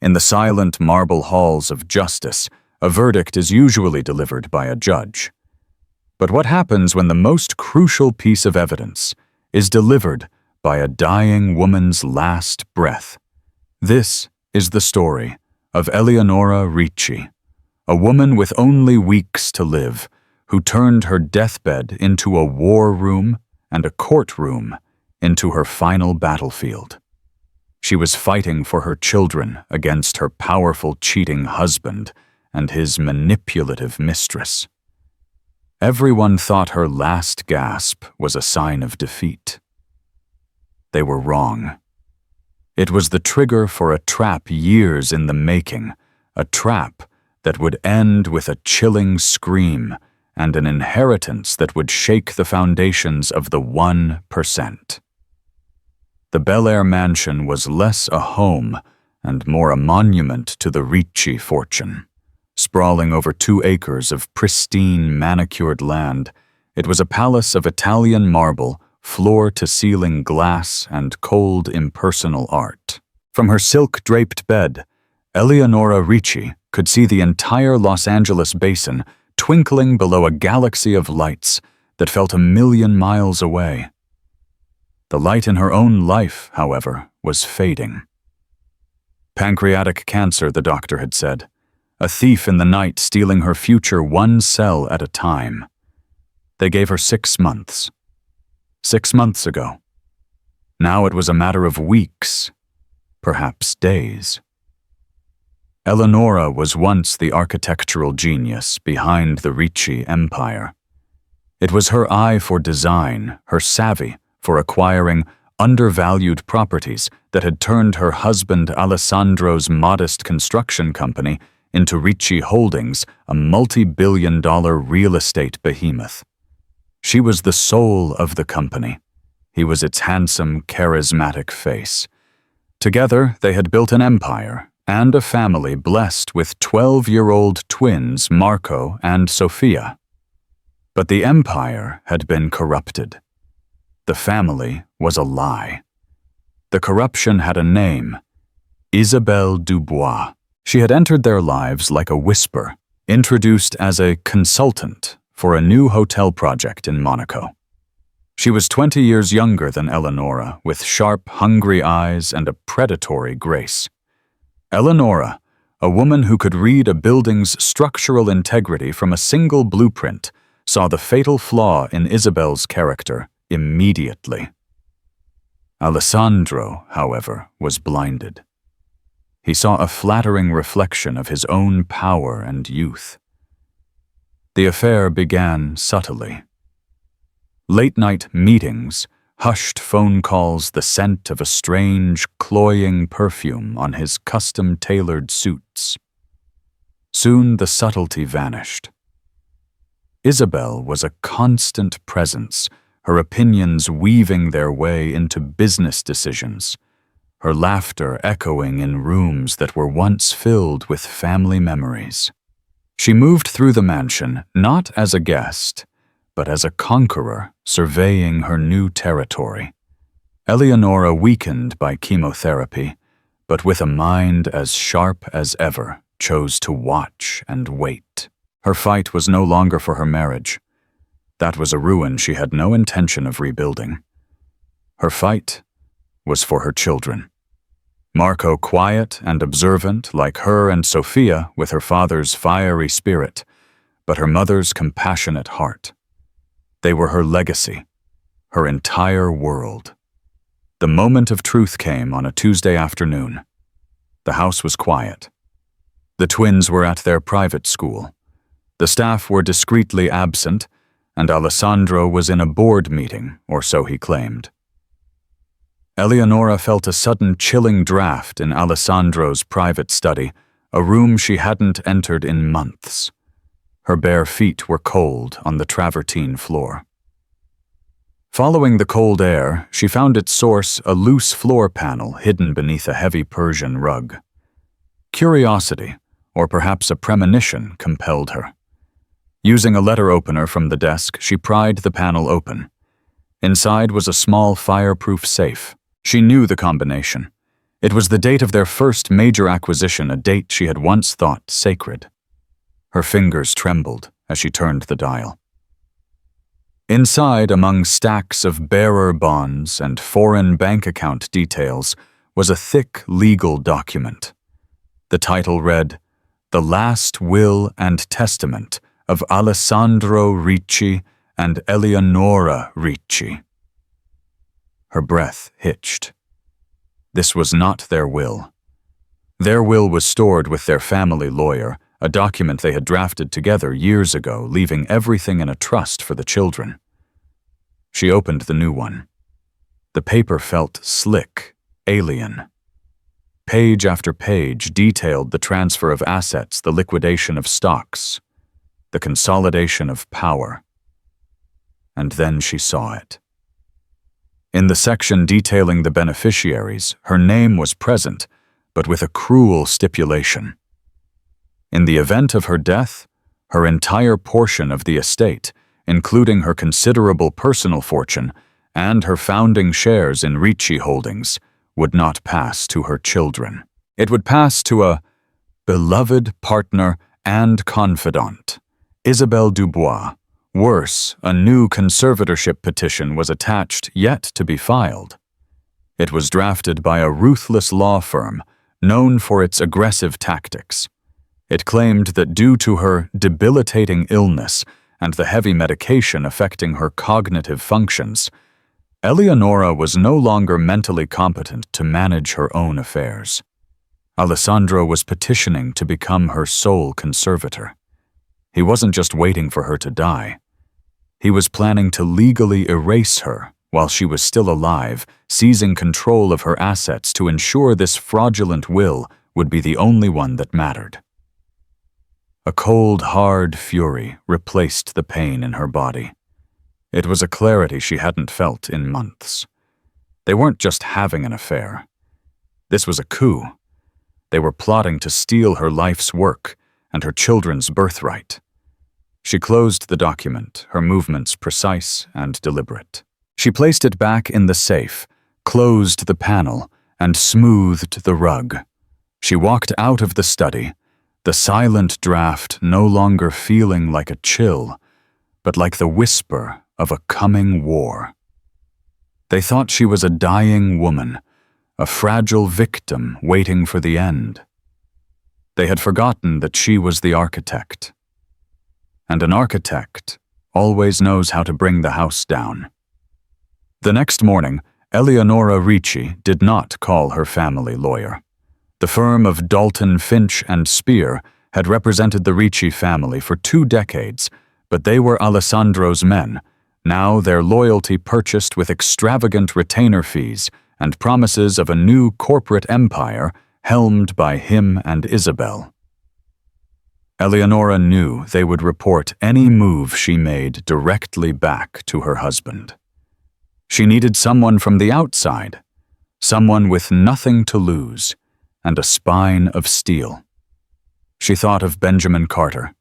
In the silent marble halls of justice, a verdict is usually delivered by a judge. But what happens when the most crucial piece of evidence is delivered by a dying woman's last breath? This is the story of Eleonora Ricci, a woman with only weeks to live, who turned her deathbed into a war room and a courtroom into her final battlefield. She was fighting for her children against her powerful, cheating husband and his manipulative mistress. Everyone thought her last gasp was a sign of defeat. They were wrong. It was the trigger for a trap years in the making, a trap that would end with a chilling scream and an inheritance that would shake the foundations of the 1%. The Bel Air mansion was less a home and more a monument to the Ricci fortune. Sprawling over 2 acres of pristine, manicured land, it was a palace of Italian marble, floor-to-ceiling glass, and cold, impersonal art. From her silk-draped bed, Eleonora Ricci could see the entire Los Angeles basin twinkling below a galaxy of lights that felt 1,000,000 miles away. The light in her own life, however, was fading. Pancreatic cancer, the doctor had said. A thief in the night stealing her future 1 cell at a time. They gave her 6 months. 6 months ago. Now it was a matter of weeks, perhaps days. Eleonora was once the architectural genius behind the Ricci empire. It was her eye for design, her savvy for acquiring undervalued properties that had turned her husband Alessandro's modest construction company into Ricci Holdings, a multi-billion-dollar real estate behemoth. She was the soul of the company. He was its handsome, charismatic face. Together, they had built an empire and a family blessed with 12-year-old twins Marco and Sofia. But the empire had been corrupted. The family was a lie. The corruption had a name: Isabelle Dubois. She had entered their lives like a whisper, introduced as a consultant for a new hotel project in Monaco. She was 20 years younger than Eleonora, with sharp, hungry eyes and a predatory grace. Eleonora, a woman who could read a building's structural integrity from a single blueprint, saw the fatal flaw in Isabelle's character immediately. Alessandro, however, was blinded. He saw a flattering reflection of his own power and youth. The affair began subtly. Late-night meetings, hushed phone calls, the scent of a strange, cloying perfume on his custom-tailored suits. Soon the subtlety vanished. Isabelle was a constant presence, her opinions weaving their way into business decisions, her laughter echoing in rooms that were once filled with family memories. She moved through the mansion not as a guest, but as a conqueror surveying her new territory. Eleonora weakened by chemotherapy, but with a mind as sharp as ever, chose to watch and wait. Her fight was no longer for her marriage. That was a ruin she had no intention of rebuilding. Her fight was for her children. Marco, quiet and observant like her, and Sofia with her father's fiery spirit, but her mother's compassionate heart. They were her legacy, her entire world. The moment of truth came on a Tuesday afternoon. The house was quiet. The twins were at their private school. The staff were discreetly absent, and Alessandro was in a board meeting, or so he claimed. Eleonora felt a sudden chilling draft in Alessandro's private study, a room she hadn't entered in months. Her bare feet were cold on the travertine floor. Following the cold air, she found its source a loose floor panel hidden beneath a heavy Persian rug. Curiosity, or perhaps a premonition, compelled her. Using a letter opener from the desk, she pried the panel open. Inside was a small fireproof safe. She knew the combination. It was the date of their first major acquisition, a date she had once thought sacred. Her fingers trembled as she turned the dial. Inside, among stacks of bearer bonds and foreign bank account details, was a thick legal document. The title read, "The Last Will and Testament of Alessandro Ricci and Eleonora Ricci." Her breath hitched. This was not their will. Their will was stored with their family lawyer, a document they had drafted together years ago, leaving everything in a trust for the children. She opened the new one. The paper felt slick, alien. Page after page detailed the transfer of assets, the liquidation of stocks, the consolidation of power. And then she saw it. In the section detailing the beneficiaries, her name was present, but with a cruel stipulation. In the event of her death, her entire portion of the estate, including her considerable personal fortune and her founding shares in Ricci Holdings, would not pass to her children. It would pass to a beloved partner and confidant, Isabelle Dubois. Worse, a new conservatorship petition was attached, yet to be filed. It was drafted by a ruthless law firm known for its aggressive tactics. It claimed that due to her debilitating illness and the heavy medication affecting her cognitive functions, Eleonora was no longer mentally competent to manage her own affairs. Alessandro was petitioning to become her sole conservator. He wasn't just waiting for her to die. He was planning to legally erase her while she was still alive, seizing control of her assets to ensure this fraudulent will would be the only one that mattered. A cold, hard fury replaced the pain in her body. It was a clarity she hadn't felt in months. They weren't just having an affair. This was a coup. They were plotting to steal her life's work and her children's birthright. She closed the document, her movements precise and deliberate. She placed it back in the safe, closed the panel, and smoothed the rug. She walked out of the study, the silent draft no longer feeling like a chill, but like the whisper of a coming war. They thought she was a dying woman, a fragile victim waiting for the end. They had forgotten that she was the architect. And an architect always knows how to bring the house down. The next morning, Eleonora Ricci did not call her family lawyer. The firm of Dalton, Finch and Spear had represented the Ricci family for 2 decades, but they were Alessandro's men, now their loyalty purchased with extravagant retainer fees and promises of a new corporate empire helmed by him and Isabel. Eleonora knew they would report any move she made directly back to her husband. She needed someone from the outside, someone with nothing to lose and a spine of steel. She thought of Benjamin Carter.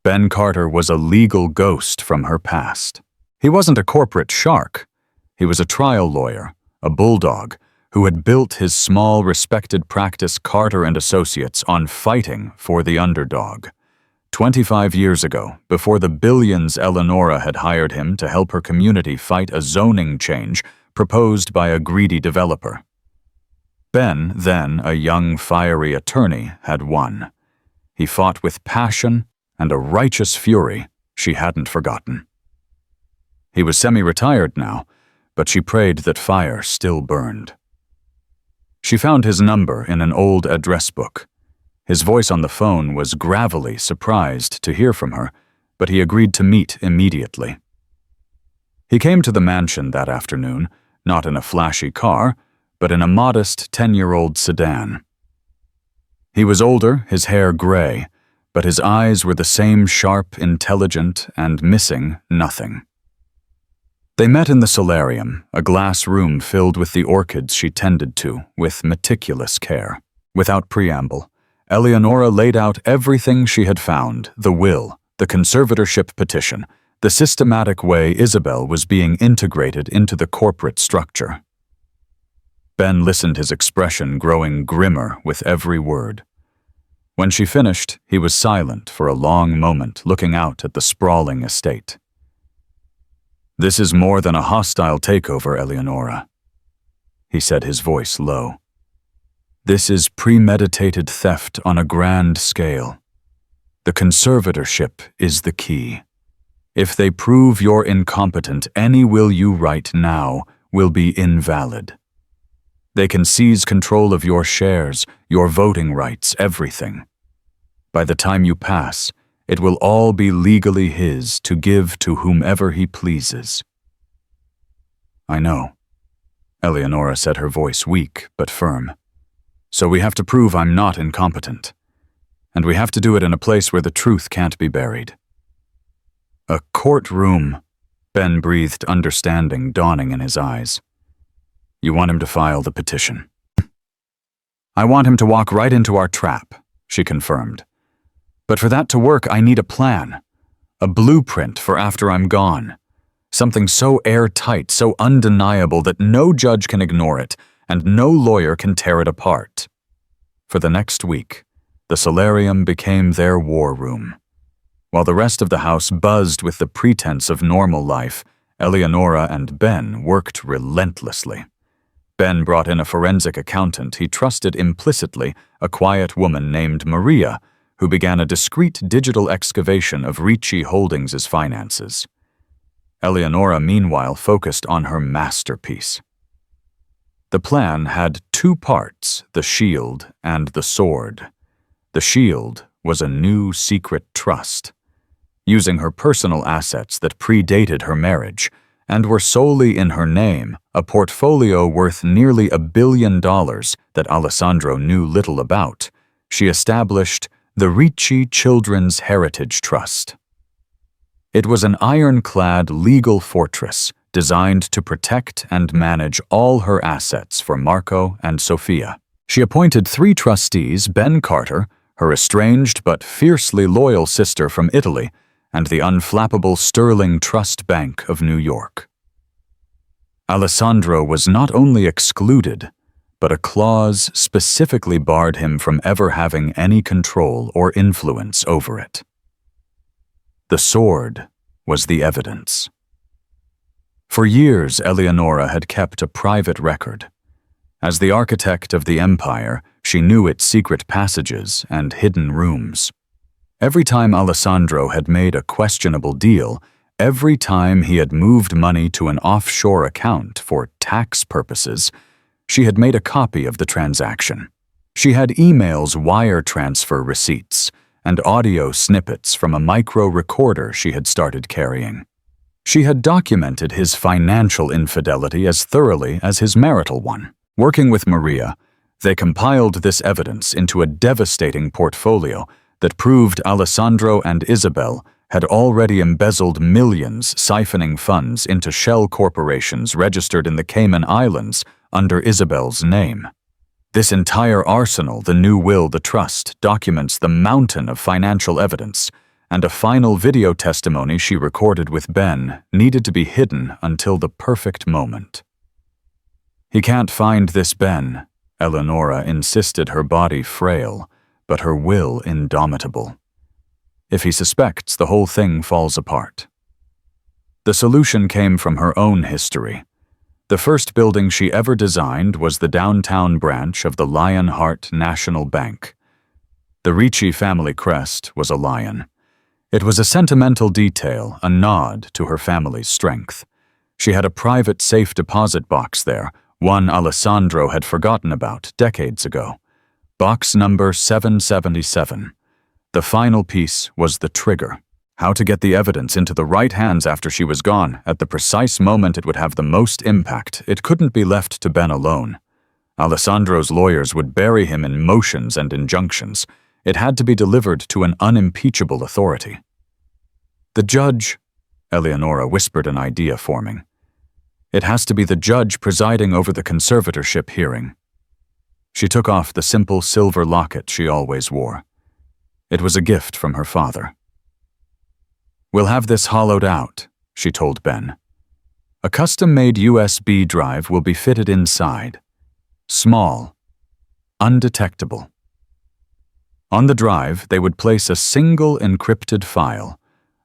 Ben Carter was a legal ghost from her past. He wasn't a corporate shark. He was a trial lawyer, a bulldog, who had built his small, respected practice Carter and Associates on fighting for the underdog. 25 years ago, before the billions Eleonora had hired him to help her community fight a zoning change proposed by a greedy developer. Ben, then a young, fiery attorney, had won. He fought with passion and a righteous fury she hadn't forgotten. He was semi-retired now, but she prayed that fire still burned. She found his number in an old address book. His voice on the phone was gravelly surprised to hear from her, but he agreed to meet immediately. He came to the mansion that afternoon, not in a flashy car, but in a modest 10-year-old sedan. He was older, his hair gray, but his eyes were the same sharp, intelligent, and missing nothing. They met in the solarium, a glass room filled with the orchids she tended to with meticulous care. Without preamble, Eleonora laid out everything she had found: the will, the conservatorship petition, the systematic way Isabel was being integrated into the corporate structure. Ben listened, his expression growing grimmer with every word. When she finished, he was silent for a long moment, looking out at the sprawling estate. "This is more than a hostile takeover, Eleonora," he said, his voice low. "This is premeditated theft on a grand scale. The conservatorship is the key. If they prove you're incompetent, any will you write now will be invalid. They can seize control of your shares, your voting rights, everything. By the time you pass, it will all be legally his to give to whomever he pleases." "I know," Eleonora said, her voice weak but firm. "So we have to prove I'm not incompetent. And we have to do it in a place where the truth can't be buried." "A courtroom," Ben breathed, understanding dawning in his eyes. "You want him to file the petition?" "I want him to walk right into our trap," she confirmed. "But for that to work, I need a plan. A blueprint for after I'm gone. Something so airtight, so undeniable that no judge can ignore it and no lawyer can tear it apart." For the next week, the solarium became their war room. While the rest of the house buzzed with the pretense of normal life, Eleonora and Ben worked relentlessly. Ben brought in a forensic accountant he trusted implicitly, a quiet woman named Maria, who began a discreet digital excavation of Ricci Holdings' finances. Eleonora, meanwhile, focused on her masterpiece. The plan had two parts, the shield and the sword. The shield was a new secret trust. Using her personal assets that predated her marriage and were solely in her name, a portfolio worth nearly $1 billion that Alessandro knew little about, she established the Ricci Children's Heritage Trust. It was an ironclad legal fortress designed to protect and manage all her assets for Marco and Sofia. She appointed 3 trustees: Ben Carter, her estranged but fiercely loyal sister from Italy, and the unflappable Sterling Trust Bank of New York. Alessandro was not only excluded, but a clause specifically barred him from ever having any control or influence over it. The sword was the evidence. For years, Eleonora had kept a private record. As the architect of the empire, she knew its secret passages and hidden rooms. Every time Alessandro had made a questionable deal, every time he had moved money to an offshore account for tax purposes, she had made a copy of the transaction. She had emails, wire transfer receipts, and audio snippets from a micro recorder she had started carrying. She had documented his financial infidelity as thoroughly as his marital one. Working with Maria, they compiled this evidence into a devastating portfolio that proved Alessandro and Isabel had already embezzled millions, siphoning funds into shell corporations registered in the Cayman Islands under Isabel's name. This entire arsenal, the new will, the trust, documents the mountain of financial evidence, and a final video testimony she recorded with Ben needed to be hidden until the perfect moment. "He can't find this Ben," Eleonora insisted, her body frail, but her will indomitable. "If he suspects, the whole thing falls apart." The solution came from her own history. The first building she ever designed was the downtown branch of the Lionheart National Bank. The Ricci family crest was a lion. It was a sentimental detail, a nod to her family's strength. She had a private safe deposit box there, one Alessandro had forgotten about decades ago. Box number 777. The final piece was the trigger. How to get the evidence into the right hands after she was gone, at the precise moment it would have the most impact. It couldn't be left to Ben alone. Alessandro's lawyers would bury him in motions and injunctions. It had to be delivered to an unimpeachable authority. "The judge," Eleonora whispered, an idea forming. "It has to be the judge presiding over the conservatorship hearing." She took off the simple silver locket she always wore. It was a gift from her father. "We'll have this hollowed out," she told Ben. "A custom-made USB drive will be fitted inside. small, undetectable. On the drive, they would place a single encrypted file,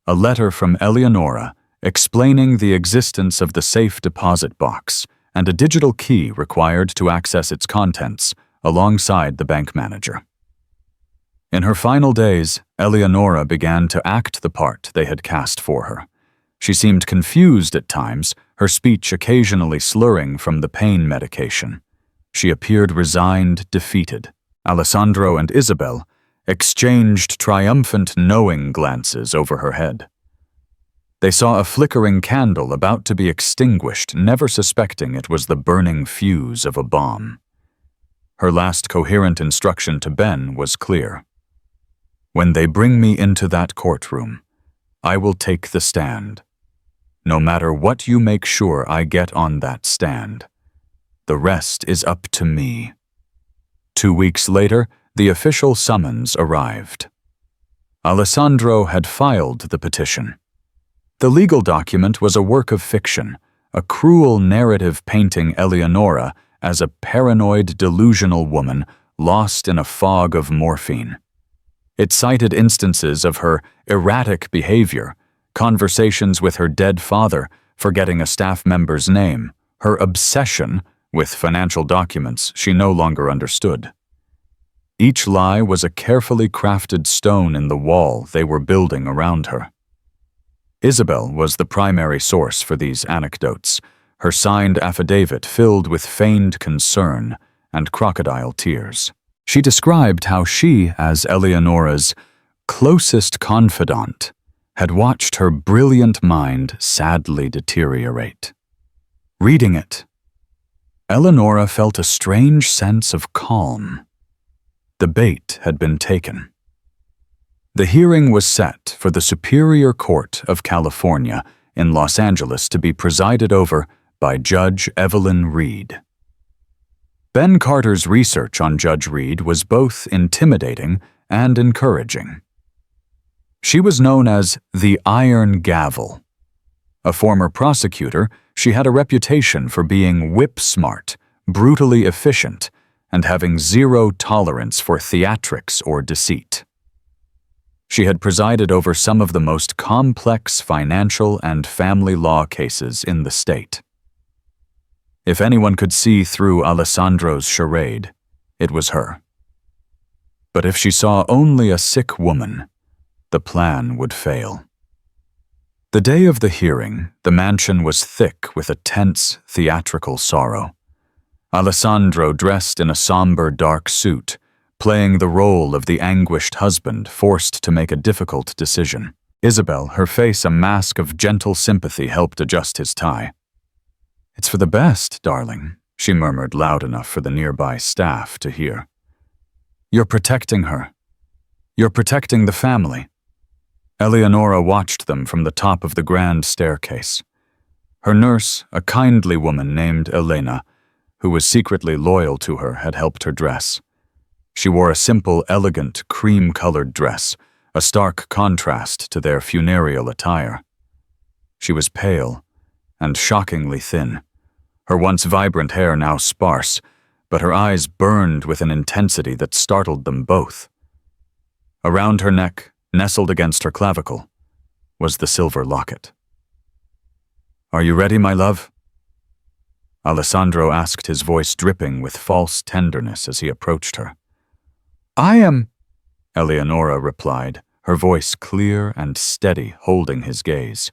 a letter from Eleonora explaining the existence of the safe deposit box and a digital key required to access its contents, alongside the bank manager. In her final days, Eleonora began to act the part they had cast for her. She seemed confused at times, her speech occasionally slurring from the pain medication. She appeared resigned, defeated. Alessandro and Isabel exchanged triumphant knowing glances over her head. They saw a flickering candle about to be extinguished, never suspecting it was the burning fuse of a bomb. Her last coherent instruction to Ben was clear. "When they bring me into that courtroom, I will take the stand. No matter what you make sure I get on that stand. The rest is up to me." 2 weeks later, the official summons arrived. Alessandro had filed the petition. The legal document was a work of fiction, a cruel narrative painting Eleonora as a paranoid, delusional woman lost in a fog of morphine. It cited instances of her erratic behavior, conversations with her dead father, forgetting a staff member's name, her obsession with financial documents she no longer understood. Each lie was a carefully crafted stone in the wall they were building around her. Isabel was the primary source for these anecdotes, her signed affidavit filled with feigned concern and crocodile tears. She described how she, as Eleonora's closest confidant, had watched her brilliant mind sadly deteriorate. Reading it, Eleonora felt a strange sense of calm. The bait had been taken. The hearing was set for the Superior Court of California in Los Angeles to be presided over by Judge Evelyn Reed. Ben Carter's research on Judge Reed was both intimidating and encouraging. She was known as the Iron Gavel. A former prosecutor, she had a reputation for being whip-smart, brutally efficient, and having zero tolerance for theatrics or deceit. She had presided over some of the most complex financial and family law cases in the state. If anyone could see through Alessandro's charade, it was her. But if she saw only a sick woman, the plan would fail. The day of the hearing, the mansion was thick with a tense, theatrical sorrow. Alessandro, dressed in a somber, dark suit, playing the role of the anguished husband forced to make a difficult decision. Isabel, her face a mask of gentle sympathy, helped adjust his tie. "It's for the best, darling," she murmured loud enough for the nearby staff to hear. "You're protecting her. You're protecting the family." Eleonora watched them from the top of the grand staircase. Her nurse, a kindly woman named Elena, who was secretly loyal to her, had helped her dress. She wore a simple, elegant, cream-colored dress, a stark contrast to their funereal attire. She was pale and shockingly thin, her once vibrant hair now sparse, but her eyes burned with an intensity that startled them both. Around her neck, nestled against her clavicle, was the silver locket. "Are you ready, my love?" Alessandro asked, his voice dripping with false tenderness as he approached her. "I am," Eleonora replied, her voice clear and steady, holding his gaze.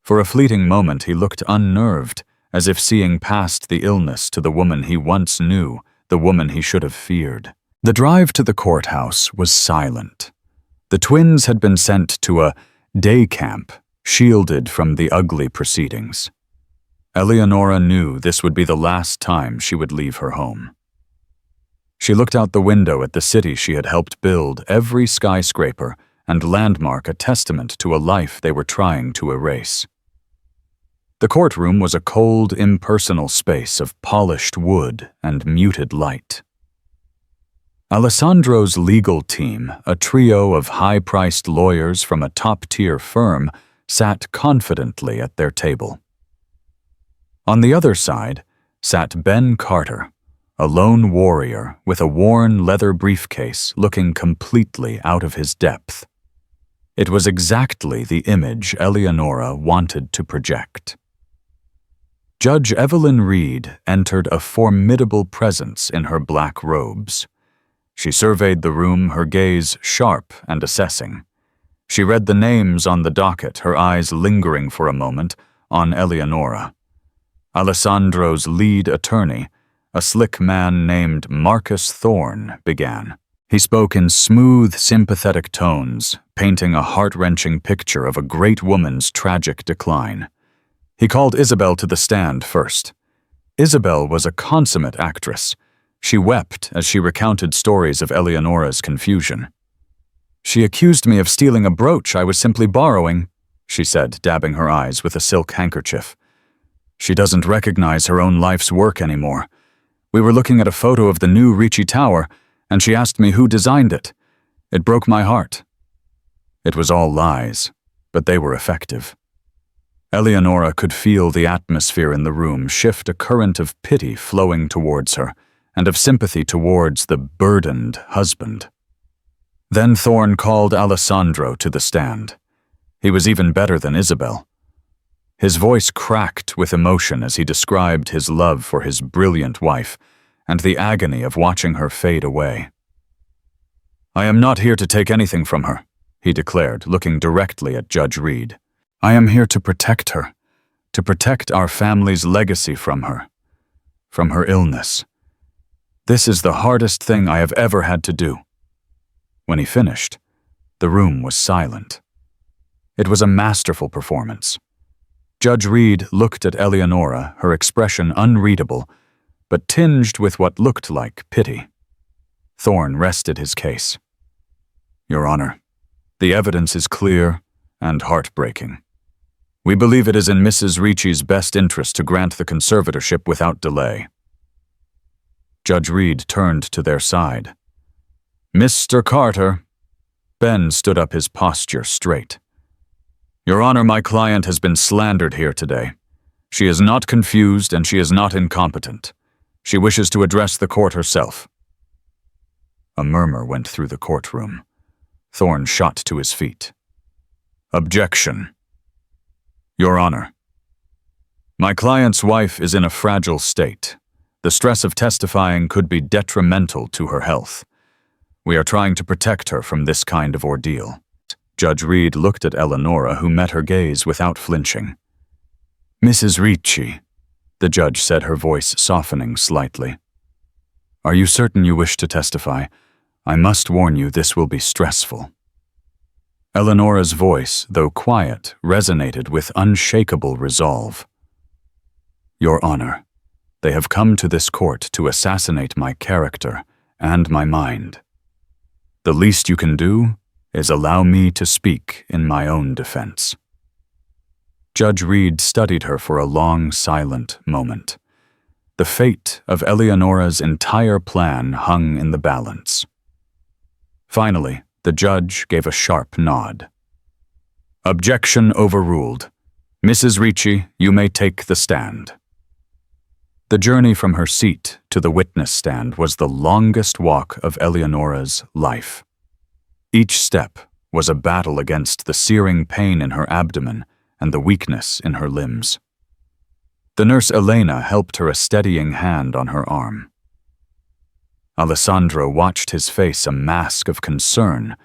For a fleeting moment he looked unnerved, as if seeing past the illness to the woman he once knew, the woman he should have feared. The drive to the courthouse was silent. The twins had been sent to a day camp, shielded from the ugly proceedings. Eleonora knew this would be the last time she would leave her home. She looked out the window at the city she had helped build, every skyscraper and landmark a testament to a life they were trying to erase. The courtroom was a cold, impersonal space of polished wood and muted light. Alessandro's legal team, a trio of high-priced lawyers from a top-tier firm, sat confidently at their table. On the other side sat Ben Carter, a lone warrior with a worn leather briefcase looking completely out of his depth. It was exactly the image Eleonora wanted to project. Judge Evelyn Reed entered a formidable presence in her black robes. She surveyed the room, her gaze sharp and assessing. She read the names on the docket, her eyes lingering for a moment on Eleonora. Alessandro's lead attorney, a slick man named Marcus Thorne, began. He spoke in smooth, sympathetic tones, painting a heart-wrenching picture of a great woman's tragic decline. He called Isabel to the stand first. Isabel was a consummate actress. She wept as she recounted stories of Eleonora's confusion. "She accused me of stealing a brooch I was simply borrowing," she said, dabbing her eyes with a silk handkerchief. "She doesn't recognize her own life's work anymore. We were looking at a photo of the new Ricci Tower, and she asked me who designed it. It broke my heart." It was all lies, but they were effective. Eleonora could feel the atmosphere in the room shift, a current of pity flowing towards her, and of sympathy towards the burdened husband. Then Thorne called Alessandro to the stand. He was even better than Isabel. His voice cracked with emotion as he described his love for his brilliant wife and the agony of watching her fade away. "I am not here to take anything from her," he declared, looking directly at Judge Reed. "I am here to protect her, to protect our family's legacy from her illness. This is the hardest thing I have ever had to do." When he finished, the room was silent. It was a masterful performance. Judge Reed looked at Eleonora, her expression unreadable, but tinged with what looked like pity. Thorne rested his case. "Your Honor, the evidence is clear and heartbreaking. We believe it is in Mrs. Ricci's best interest to grant the conservatorship without delay." Judge Reed turned to their side. "Mr. Carter." Ben stood up, his posture straight. "Your Honor, my client has been slandered here today. She is not confused and she is not incompetent. She wishes to address the court herself." A murmur went through the courtroom. Thorne shot to his feet. "Objection. Your Honor, my client's wife is in a fragile state. The stress of testifying could be detrimental to her health. We are trying to protect her from this kind of ordeal." Judge Reed looked at Eleonora, who met her gaze without flinching. "Mrs. Ricci," the judge said, her voice softening slightly. "Are you certain you wish to testify? I must warn you this will be stressful." Eleonora's voice, though quiet, resonated with unshakable resolve. "Your Honor, they have come to this court to assassinate my character and my mind. The least you can do is allow me to speak in my own defense." Judge Reed studied her for a long, silent moment. The fate of Eleonora's entire plan hung in the balance. Finally, the judge gave a sharp nod. "Objection overruled. Mrs. Ricci, you may take the stand." The journey from her seat to the witness stand was the longest walk of Eleonora's life. Each step was a battle against the searing pain in her abdomen and the weakness in her limbs. The nurse Elena helped her, a steadying hand on her arm. Alessandro watched his face, a mask of concern,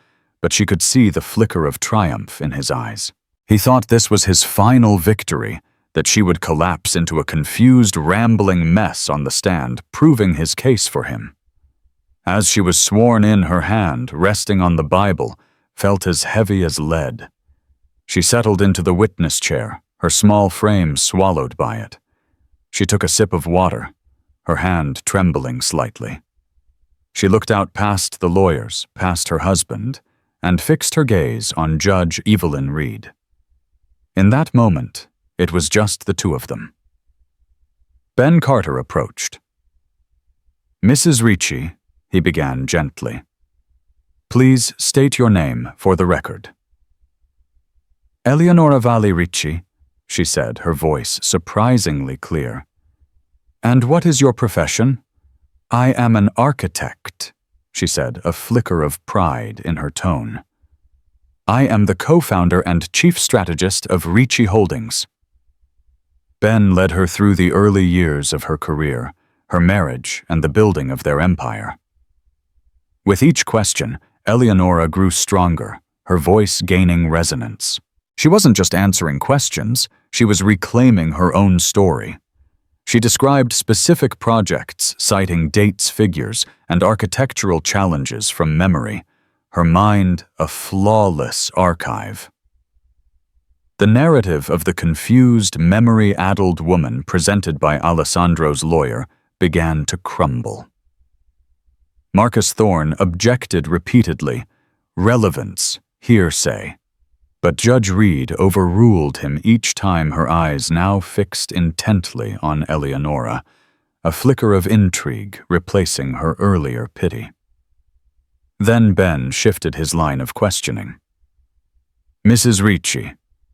but she could see the flicker of triumph in his eyes. He thought this was his final victory, that she would collapse into a confused, rambling mess on the stand, proving his case for him. As she was sworn in, her hand, resting on the Bible, felt as heavy as lead. She settled into the witness chair, her small frame swallowed by it. She took a sip of water, her hand trembling slightly. She looked out past the lawyers, past her husband, and fixed her gaze on Judge Evelyn Reed. In that moment, it was just the two of them. Ben Carter approached. "Mrs. Ricci," he began gently, "please state your name for the record." "Eleonora Valli Ricci," she said, her voice surprisingly clear. "And what is your profession?" I am an architect, she said, a flicker of pride in her tone. I am the co-founder and chief strategist of Ricci Holdings. Ben led her through the early years of her career, her marriage, and the building of their empire. With each question, Eleonora grew stronger, her voice gaining resonance. She wasn't just answering questions, she was reclaiming her own story. She described specific projects, citing dates, figures, and architectural challenges from memory, her mind a flawless archive. The narrative of the confused, memory-addled woman presented by Alessandro's lawyer began to crumble. Marcus Thorne objected repeatedly, relevance, hearsay. But Judge Reed overruled him each time, her eyes now fixed intently on Eleonora, a flicker of intrigue replacing her earlier pity. Then Ben shifted his line of questioning. Mrs. Ricci,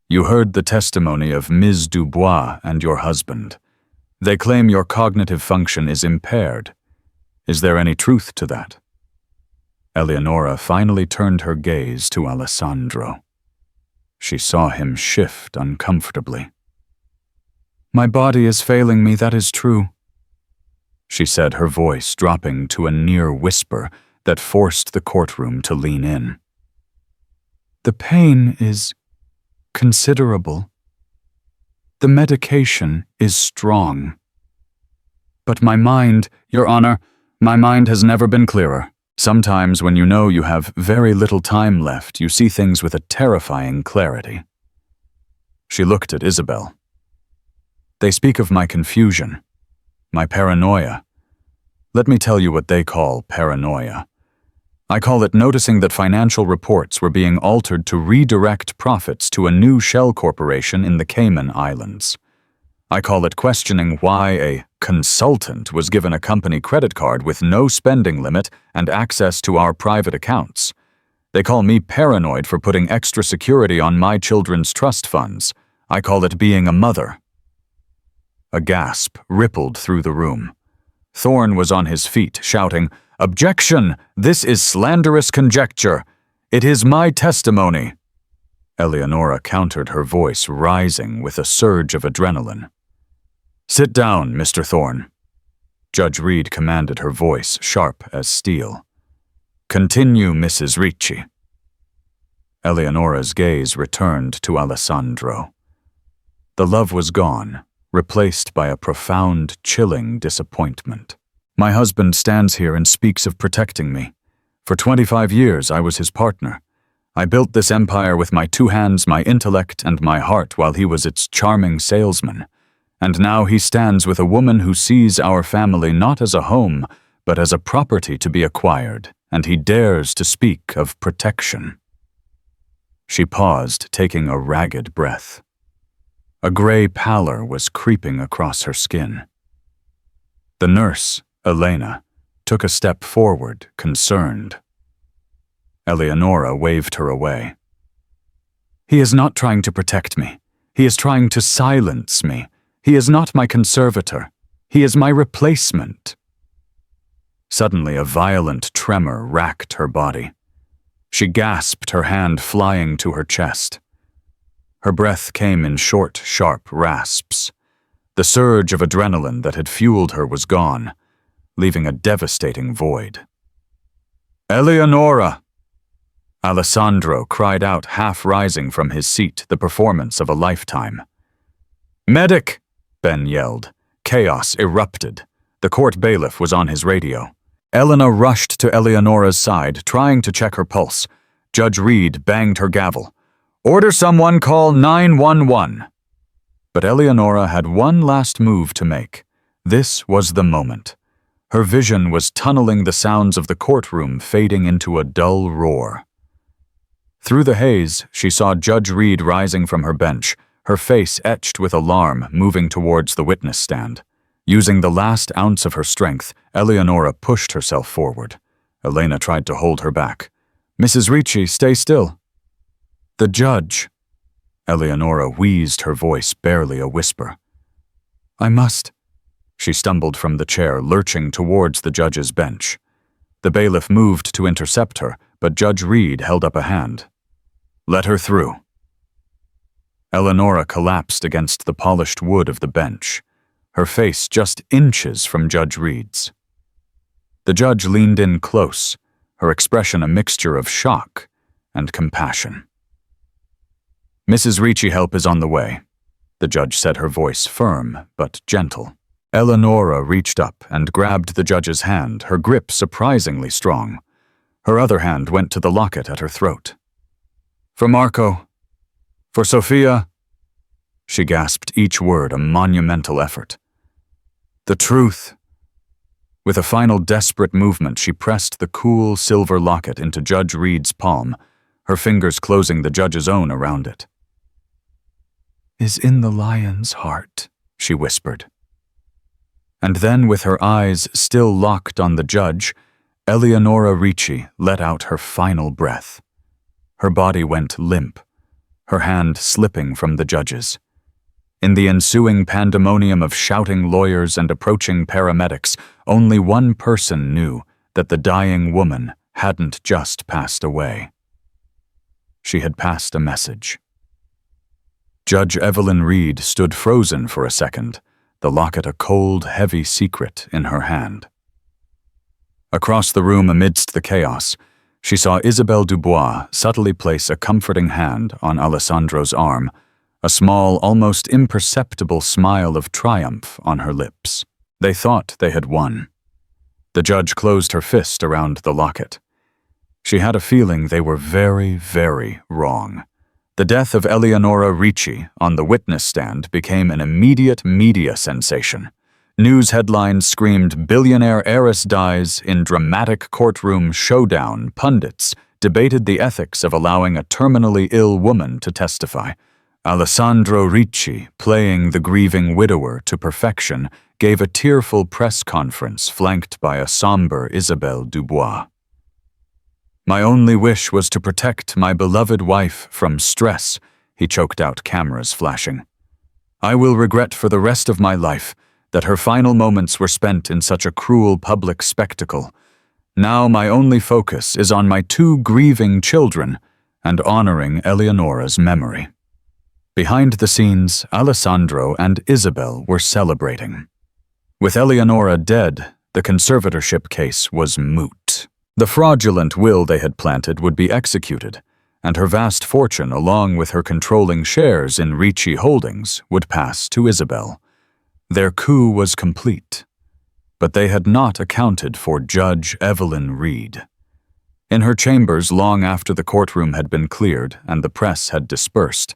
you heard the testimony of Ms. Dubois and your husband. They claim your cognitive function is impaired. Is there any truth to that? Eleonora finally turned her gaze to Alessandro. She saw him shift uncomfortably. My body is failing me, that is true, she said, her voice dropping to a near whisper that forced the courtroom to lean in. The pain is considerable. The medication is strong. But my mind, Your Honor, my mind has never been clearer. Sometimes when you know you have very little time left, you see things with a terrifying clarity. She looked at Isabel. They speak of my confusion, my paranoia. Let me tell you what they call paranoia. I call it noticing that financial reports were being altered to redirect profits to a new shell corporation in the Cayman Islands. I call it questioning why a consultant was given a company credit card with no spending limit and access to our private accounts. They call me paranoid for putting extra security on my children's trust funds. I call it being a mother. A gasp rippled through the room. Thorne was on his feet, shouting, "Objection! This is slanderous conjecture. It is my testimony." Eleonora countered, her voice rising with a surge of adrenaline. Sit down, Mr. Thorne. Judge Reed commanded, her voice sharp as steel. Continue, Mrs. Ricci. Eleonora's gaze returned to Alessandro. The love was gone, replaced by a profound, chilling disappointment. My husband stands here and speaks of protecting me. For 25 years, I was his partner. I built this empire with my 2 hands, my intellect, and my heart while he was its charming salesman. And now he stands with a woman who sees our family not as a home, but as a property to be acquired, and he dares to speak of protection. She paused, taking a ragged breath. A gray pallor was creeping across her skin. The nurse, Elena, took a step forward, concerned. Eleonora waved her away. He is not trying to protect me. He is trying to silence me. He is not my conservator. He is my replacement. Suddenly, a violent tremor racked her body. She gasped, her hand flying to her chest. Her breath came in short, sharp rasps. The surge of adrenaline that had fueled her was gone, leaving a devastating void. Eleonora! Alessandro cried out, half rising from his seat, the performance of a lifetime. Medic! Ben yelled. Chaos erupted. The court bailiff was on his radio. Elena rushed to Eleonora's side, trying to check her pulse. Judge Reed banged her gavel. Order someone call 911. But Eleonora had one last move to make. This was the moment. Her vision was tunneling the sounds of the courtroom, fading into a dull roar. Through the haze, she saw Judge Reed rising from her bench, her face etched with alarm, moving towards the witness stand. Using the last ounce of her strength, Eleonora pushed herself forward. Elena tried to hold her back. Mrs. Ricci, stay still. The judge. Eleonora wheezed, her voice barely a whisper. I must. She stumbled from the chair, lurching towards the judge's bench. The bailiff moved to intercept her, but Judge Reed held up a hand. "Let her through." Eleonora collapsed against the polished wood of the bench, her face just inches from Judge Reed's. The judge leaned in close, her expression a mixture of shock and compassion. "Mrs. Ricci, help is on the way," the judge said, her voice firm but gentle. Eleonora reached up and grabbed the judge's hand, her grip surprisingly strong. Her other hand went to the locket at her throat. "For Marco. For Sophia." She gasped each word, a monumental effort. "The truth." With a final desperate movement, she pressed the cool silver locket into Judge Reed's palm, her fingers closing the judge's own around it. "Is in the lion's heart," she whispered. And then, with her eyes still locked on the judge, Eleonora Ricci let out her final breath. Her body went limp, her hand slipping from the judge's. In the ensuing pandemonium of shouting lawyers and approaching paramedics, only one person knew that the dying woman hadn't just passed away. She had passed a message. Judge Evelyn Reed stood frozen for a second, the locket a cold, heavy secret in her hand. Across the room amidst the chaos, she saw Isabelle Dubois subtly place a comforting hand on Alessandro's arm, a small, almost imperceptible smile of triumph on her lips. They thought they had won. The judge closed her fist around the locket. She had a feeling they were very, very wrong. The death of Eleonora Ricci on the witness stand became an immediate media sensation. News headlines screamed, "Billionaire heiress dies in dramatic courtroom showdown." Pundits debated the ethics of allowing a terminally ill woman to testify. Alessandro Ricci, playing the grieving widower to perfection, gave a tearful press conference flanked by a somber Isabelle Dubois. "My only wish was to protect my beloved wife from stress," he choked out, cameras flashing. "I will regret for the rest of my life that her final moments were spent in such a cruel public spectacle. Now my only focus is on my two grieving children and honoring Eleonora's memory." Behind the scenes, Alessandro and Isabel were celebrating. With Eleonora dead, the conservatorship case was moot. The fraudulent will they had planted would be executed, and her vast fortune, along with her controlling shares in Ricci Holdings, would pass to Isabel. Their coup was complete, but they had not accounted for Judge Evelyn Reed. In her chambers, long after the courtroom had been cleared and the press had dispersed,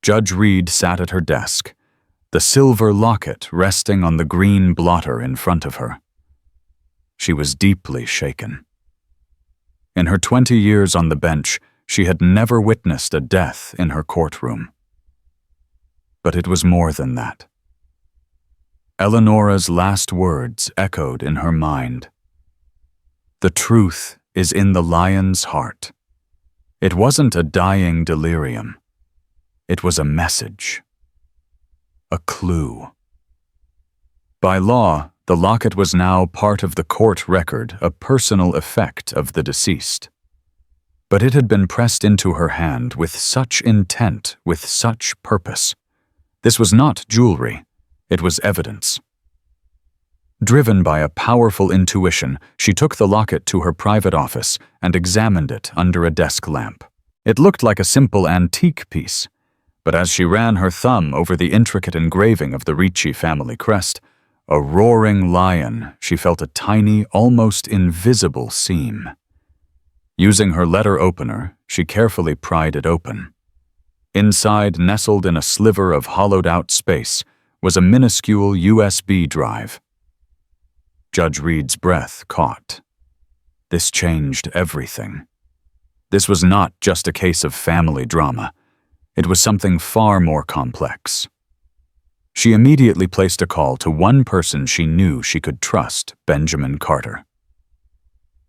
Judge Reed sat at her desk, the silver locket resting on the green blotter in front of her. She was deeply shaken. In her 20 years on the bench, she had never witnessed a death in her courtroom. But it was more than that. Eleonora's last words echoed in her mind. "The truth is in the lion's heart." It wasn't a dying delirium. It was a message. A clue. By law, the locket was now part of the court record, a personal effect of the deceased. But it had been pressed into her hand with such intent, with such purpose. This was not jewelry, it was evidence. Driven by a powerful intuition, she took the locket to her private office and examined it under a desk lamp. It looked like a simple antique piece, but as she ran her thumb over the intricate engraving of the Ricci family crest, a roaring lion, she felt a tiny, almost invisible seam. Using her letter opener, she carefully pried it open. Inside, nestled in a sliver of hollowed-out space, was a minuscule USB drive. Judge Reed's breath caught. This changed everything. This was not just a case of family drama. It was something far more complex. She immediately placed a call to one person she knew she could trust, Benjamin Carter.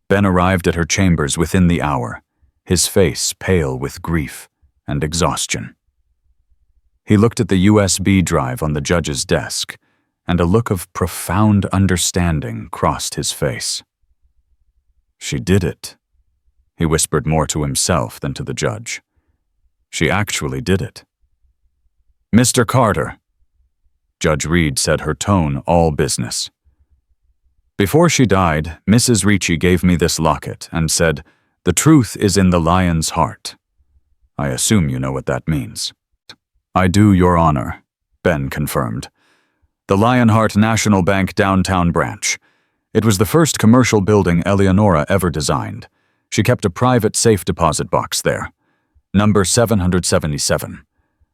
Ben arrived at her chambers within the hour, his face pale with grief and exhaustion. He looked at the USB drive on the judge's desk, and a look of profound understanding crossed his face. "She did it," he whispered more to himself than to the judge. "She actually did it." "Mr. Carter," Judge Reed said, her tone all business. "Before she died, Mrs. Ricci gave me this locket and said, 'The truth is in the lion's heart.' I assume you know what that means." "I do, Your Honor," Ben confirmed. "The Lionheart National Bank downtown branch. It was the first commercial building Eleonora ever designed. She kept a private safe deposit box there. Number 777.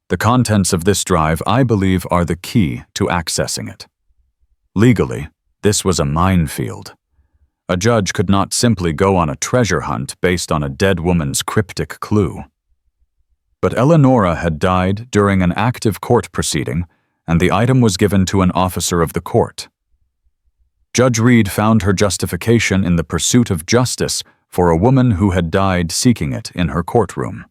The contents of this drive, I believe, are the key to accessing it. Legally, this was a minefield. A judge could not simply go on a treasure hunt based on a dead woman's cryptic clue. But Eleonora had died during an active court proceeding, and the item was given to an officer of the court. Judge Reed found her justification in the pursuit of justice for a woman who had died seeking it in her courtroom.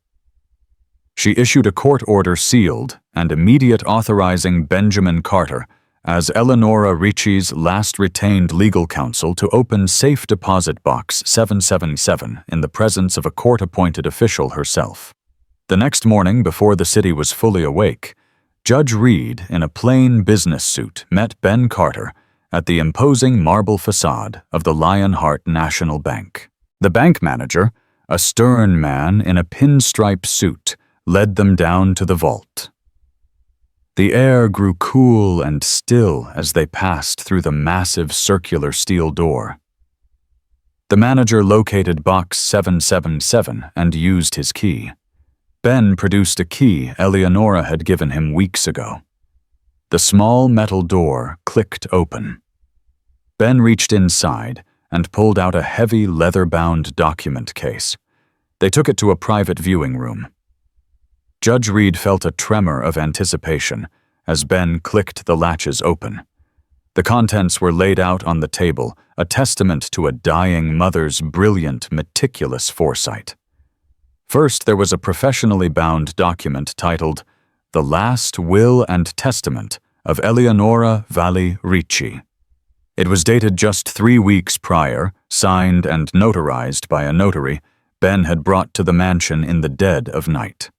She issued a court order sealed and immediate authorizing Benjamin Carter as Eleonora Ricci's last retained legal counsel to open safe deposit box 777 in the presence of a court-appointed official herself. The next morning, before the city was fully awake, Judge Reed, in a plain business suit, met Ben Carter at the imposing marble facade of the Lionheart National Bank. The bank manager, a stern man in a pinstripe suit, led them down to the vault. The air grew cool and still as they passed through the massive circular steel door. The manager located box 777 and used his key. Ben produced a key Eleonora had given him weeks ago. The small metal door clicked open. Ben reached inside and pulled out a heavy leather-bound document case. They took it to a private viewing room. Judge Reed felt a tremor of anticipation as Ben clicked the latches open. The contents were laid out on the table, a testament to a dying mother's brilliant, meticulous foresight. First, there was a professionally bound document titled The Last Will and Testament of Eleonora Valli Ricci. It was dated just 3 weeks prior, signed and notarized by a notary Ben had brought to the mansion in the dead of night.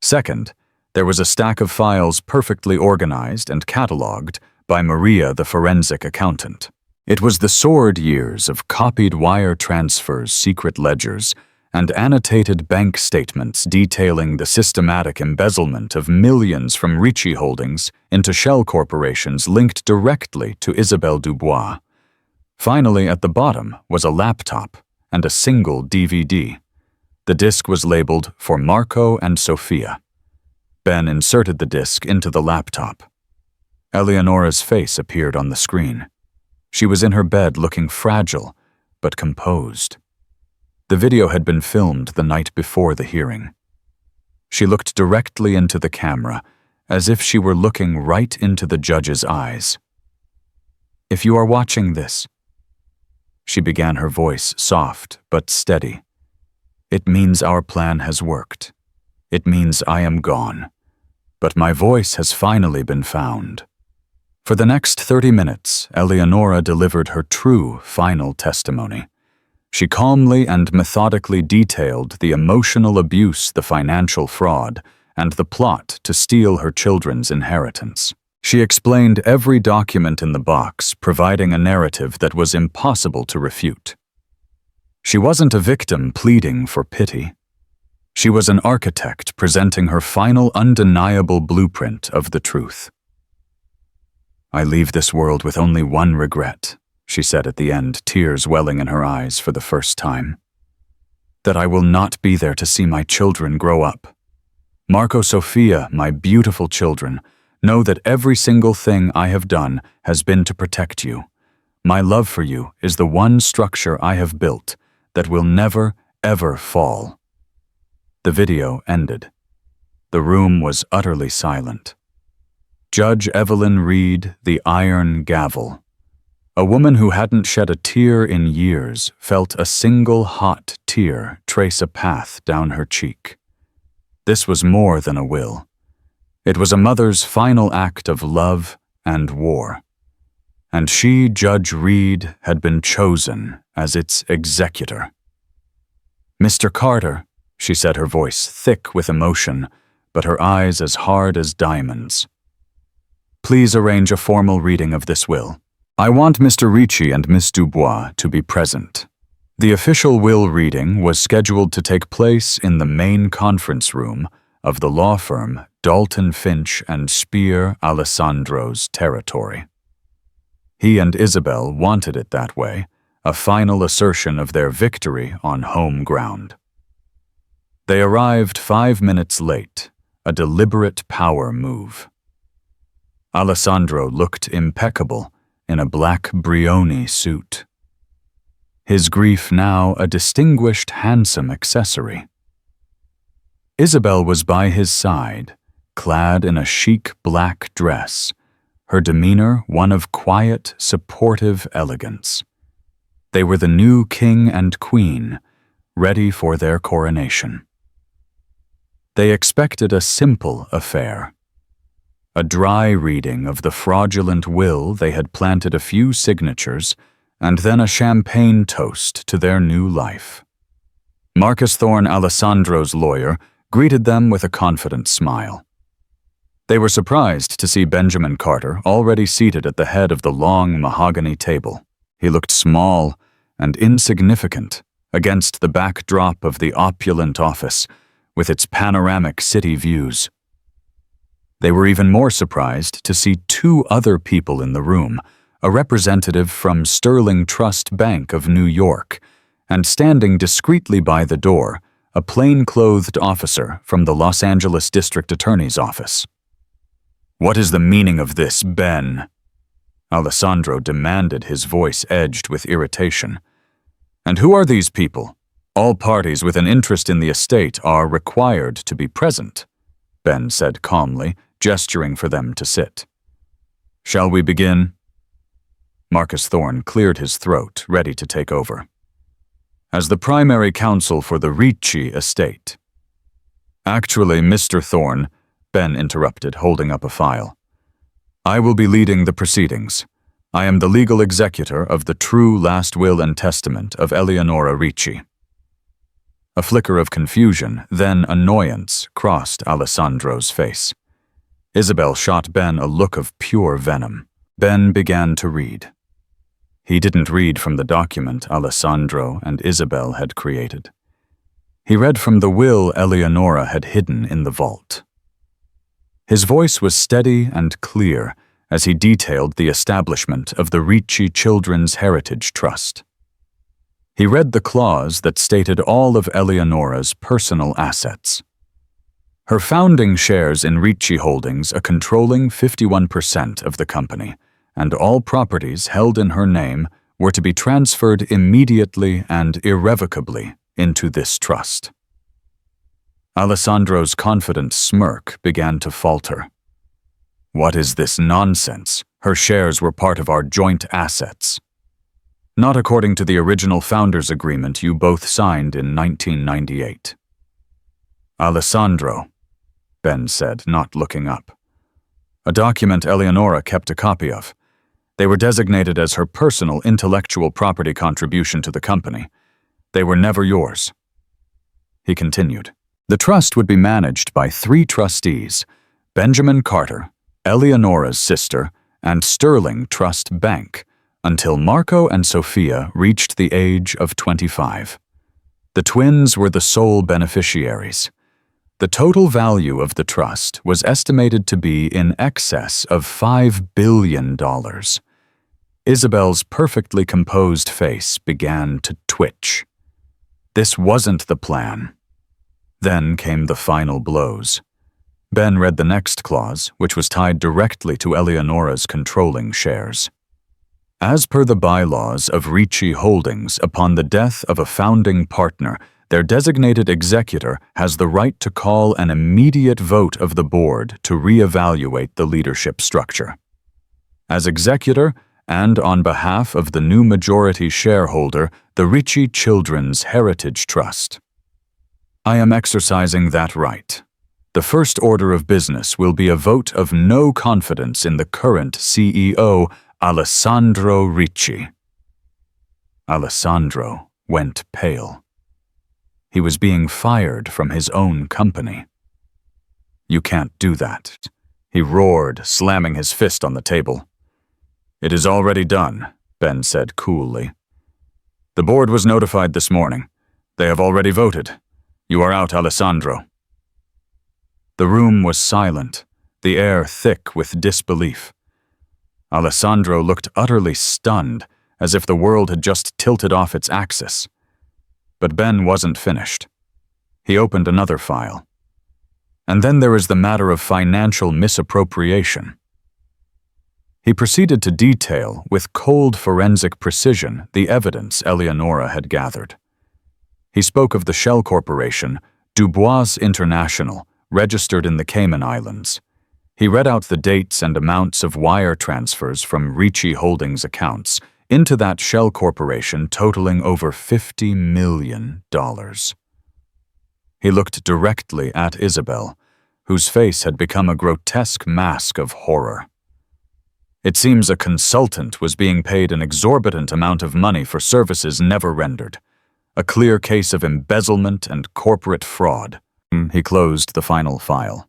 Second, there was a stack of files perfectly organized and cataloged by Maria, the forensic accountant. It was the sordid years of copied wire transfers, secret ledgers, and annotated bank statements detailing the systematic embezzlement of millions from Ricci Holdings into shell corporations linked directly to Isabelle Dubois. Finally, at the bottom was a laptop and a single DVD. The disc was labeled For Marco and Sophia. Ben inserted the disc into the laptop. Eleonora's face appeared on the screen. She was in her bed looking fragile, but composed. The video had been filmed the night before the hearing. She looked directly into the camera, as if she were looking right into the judge's eyes. "If you are watching this," she began, her voice soft but steady, "it means our plan has worked. It means I am gone. But my voice has finally been found." For the next 30 minutes, Eleonora delivered her true final testimony. She calmly and methodically detailed the emotional abuse, the financial fraud, and the plot to steal her children's inheritance. She explained every document in the box, providing a narrative that was impossible to refute. She wasn't a victim pleading for pity. She was an architect presenting her final undeniable blueprint of the truth. "I leave this world with only one regret," she said at the end, tears welling in her eyes for the first time. "That I will not be there to see my children grow up. Marco, Sophia, my beautiful children, know that every single thing I have done has been to protect you. My love for you is the one structure I have built that will never, ever fall." The video ended. The room was utterly silent. Judge Evelyn Reed, the iron gavel. A woman who hadn't shed a tear in years felt a single hot tear trace a path down her cheek. This was more than a will. It was a mother's final act of love and war. And she, Judge Reed, had been chosen as its executor. "Mr. Carter," she said, her voice thick with emotion, but her eyes as hard as diamonds. "Please arrange a formal reading of this will. I want Mr. Ricci and Miss Dubois to be present." The official will reading was scheduled to take place in the main conference room of the law firm Dalton Finch and Spear Alessandro's territory. He and Isabel wanted it that way, a final assertion of their victory on home ground. They arrived 5 minutes late, a deliberate power move. Alessandro looked impeccable in a black Brioni suit. His grief now a distinguished, handsome accessory. Isabel was by his side, clad in a chic black dress, her demeanor one of quiet, supportive elegance. They were the new king and queen, ready for their coronation. They expected a simple affair. A dry reading of the fraudulent will they had planted a few signatures, and then a champagne toast to their new life. Marcus Thorne, Alessandro's lawyer, greeted them with a confident smile. They were surprised to see Benjamin Carter already seated at the head of the long mahogany table. He looked small and insignificant against the backdrop of the opulent office with its panoramic city views. They were even more surprised to see 2 other people in the room, a representative from Sterling Trust Bank of New York, and standing discreetly by the door, a plain-clothed officer from the Los Angeles District Attorney's Office. "What is the meaning of this, Ben?" Alessandro demanded, his voice edged with irritation. "And who are these people? All parties with an interest in the estate are required to be present," Ben said calmly, gesturing for them to sit. "Shall we begin?" Marcus Thorne cleared his throat, ready to take over. "As the primary counsel for the Ricci estate." "Actually, Mr. Thorne," Ben interrupted, holding up a file. "I will be leading the proceedings. I am the legal executor of the true last will and testament of Eleonora Ricci." A flicker of confusion, then annoyance, crossed Alessandro's face. Isabel shot Ben a look of pure venom. Ben began to read. He didn't read from the document Alessandro and Isabel had created. He read from the will Eleonora had hidden in the vault. His voice was steady and clear as he detailed the establishment of the Ricci Children's Heritage Trust. He read the clause that stated all of Eleonora's personal assets. Her founding shares in Ricci Holdings a controlling 51% of the company, and all properties held in her name were to be transferred immediately and irrevocably into this trust. Alessandro's confident smirk began to falter. "What is this nonsense? Her shares were part of our joint assets." "Not according to the original founders' agreement you both signed in 1998. "Alessandro," Ben said, not looking up. "A document Eleonora kept a copy of. They were designated as her personal intellectual property contribution to the company. They were never yours." He continued. "The trust would be managed by 3 trustees, Benjamin Carter, Eleonora's sister, and Sterling Trust Bank, until Marco and Sophia reached the age of 25. The twins were the sole beneficiaries. The total value of the trust was estimated to be in excess of $5 billion. Isabel's perfectly composed face began to twitch. This wasn't the plan. Then came the final blows. Ben read the next clause, which was tied directly to Eleonora's controlling shares. As per the bylaws of Ricci Holdings, upon the death of a founding partner, their designated executor has the right to call an immediate vote of the board to reevaluate the leadership structure. As executor, and on behalf of the new majority shareholder, the Ricci Children's Heritage Trust, I am exercising that right. The first order of business will be a vote of no confidence in the current CEO, Alessandro Ricci. Alessandro went pale. He was being fired from his own company. "You can't do that," he roared, slamming his fist on the table. "It is already done," Ben said coolly. "The board was notified this morning. They have already voted. You are out, Alessandro." The room was silent, the air thick with disbelief. Alessandro looked utterly stunned, as if the world had just tilted off its axis. But Ben wasn't finished. He opened another file. And then there is the matter of financial misappropriation. He proceeded to detail, with cold forensic precision, the evidence Eleonora had gathered. He spoke of the shell corporation, Dubois International, registered in the Cayman Islands. He read out the dates and amounts of wire transfers from Ricci Holdings accounts into that shell corporation totaling over $50 million. He looked directly at Isabel, whose face had become a grotesque mask of horror. It seems a consultant was being paid an exorbitant amount of money for services never rendered. A clear case of embezzlement and corporate fraud. He closed the final file.